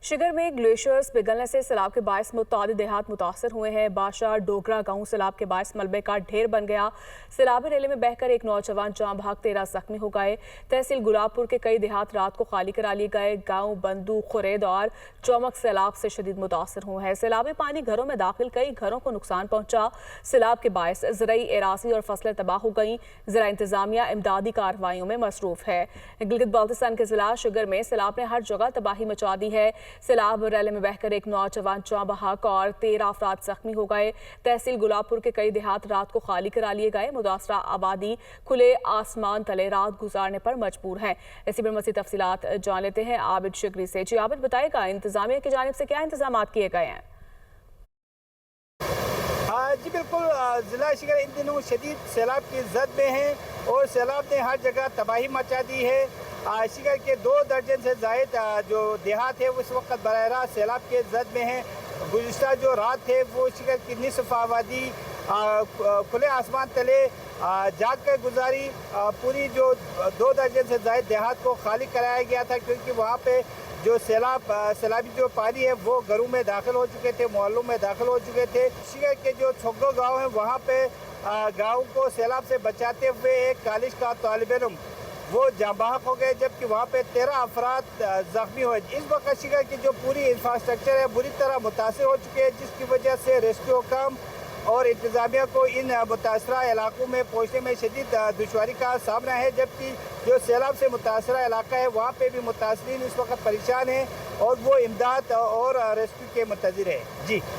शिगर में ग्लेशियर्स पिघलने से सैलाब के बायस मुतादिद देहात मुतासर हुए हैं। बादशाह डोगरा गांव सैलाब के बायस मलबे का ढेर बन गया। सैलाबी रेले में बहकर एक नौजवान जान भाग 13 जख्मी हो गए। तहसील गुलाबपुर के कई देहात रात को खाली करा लिए गए। गांव बंदू, खुरेद और चौमक सैलाब से शदीद मुतासर हुए हैं। सैलाबी पानी घरों में दाखिल, कई घरों को नुकसान पहुंचा। सैलाब के बायस ज़राई एराज़ी और फसलें तबाह हो गई। ज़िला इंतजामिया इमदादी कार्रवाइयों में मसरूफ है। गिलगित बाल्तिस्तान के जिला शिगर में सैलाब ने हर जगह तबाही मचा दी है। सैलाब रैले में बहकर एक नौजवान जान बहक और 13 अफराद जख्मी हो गए। तहसील गुलाबपुर के कई देहात रात को खाली करा लिए गए। मुतासरा आबादी खुले आसमान तले रात गुजारने पर मजबूर है। इसी पर मज़ीद तफसीलात जान लेते हैं आबिद शिगरी से। जी आबिद, बताएगा इंतजामिया की जानिब से क्या इंतजाम किए गए हैं? जी बिल्कुल, ज़िला शिगर इन दिनों शदीद सैलाब की जद में है और सैलाब ने हर जगह तबाही मचा दी है। शिगर के 2 दर्जन से ज़ायद जो देहात है उस वक्त बराह रास्त सैलाब के जद में है। गुज़िश्ता जो रात है वो शिगर की निसफ आबादी खुले आसमान तले जाग कर गुजारी। पूरी जो 2 दर्जन से ज़ायद देहात को खाली कराया गया था, क्योंकि वहाँ पे जो सैलाबी जो पानी है वो घरों में दाखिल हो चुके थे, मोहल्लों में दाखिल हो चुके थे। शिगर के जो छोगो गांव है वहाँ पे गांव को सैलाब से बचाते हुए एक कॉलेज का तालिब इल्म वो जाँबाहक हो गए, जबकि वहाँ पे 13 अफराद ज़ख्मी हुए। इस वक्त शिगर की जो पूरी इंफ्रास्ट्रक्चर है बुरी तरह मुतासर हो चुके हैं, जिसकी वजह से रेस्क्यू काम और इंतजामिया को इन मुतासरा इलाकों में पहुँचने में शदीद दुश्वारी का सामना है। जबकि जो सैलाब से मुतासरा इलाका है वहाँ पे भी मुतासरीन इस वक्त परेशान हैं और वो इमदाद और रेस्क्यू के मुंतज़िर है। जी।